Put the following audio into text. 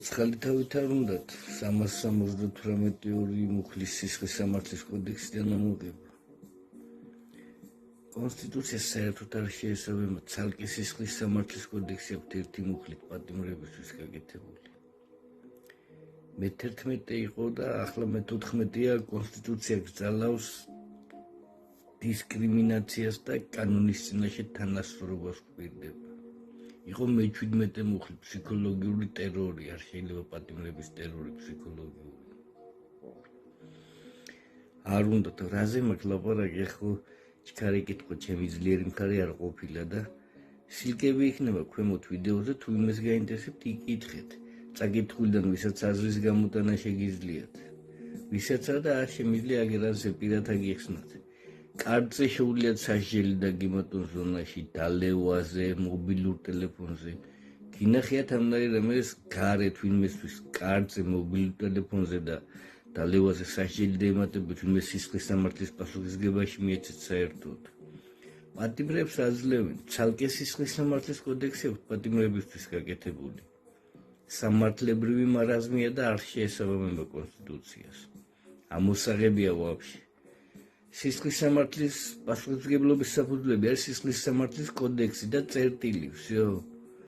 Წყალითავით არ უნდათ 378 მუხლის სისხლის სამართლის კოდექსიდან ამოღება. კონსტიტუციას საერთოდ არ შეესაბამება ცალკე სისხლის სამართლის კოდექსი აქვს ერთი მუხლით პატიმრებისთვის გაკეთებული. მე-11 იყო და ახლა მე-14-ია კონსტიტუცია გრძალავს დისკრიმინაციას და კანონის წინაშე თანასწორობას გვპირდება. იყო მე-17 მუხლი ფსიქოლოგიური ტერორი, არ შეიძლება პატიმრების ტერორი ფსიქოლოგიური. არ უნდა რაზე მაქვს ლაპარაკი, ახლა ჩქარი კითხვა ჩემი ძლიერი მხარე არ ყოფილა და სილკები იქნება ქვემოთ ვიდეოზე, თუ იმას გაინტერესებთ იკითხეთ. წაკითხულიდან ვისაც აზრის გამოტანა შეგიძლიათ. ვისაც არა არ შემიძლია აგერანზე პირად აგიხსნათ. კარტზე შეუძლიათ სასჯელი დაგემატონ ზონაში, დალევაზე, მობილურ ტელეფონზე. გინახიათ ამნაირი რამეს გარეთ ვინმესთვის კარტზე, მობილურ ტელეფონზე და დალევაზე სასჯელი დაემატებათ, ვინმე სისხლის სამართლის პასუხისგებაში მიეცეთ საერთოდ. პატიმრებს აძლევენ, ცალკე სისხლის სამართლის კოდექსი აქვს პატიმრებისთვის გაკეთებული. სამართლებრივი მარაზმია და არ შეესაბამება კონსტიტუციას. ამოსაღებია ვაფშე. სისხლის სამართლის პასუხისმგებლობის საფუძვლები არის სისხლის სამართლის კოდექსი და წერტილი, всё.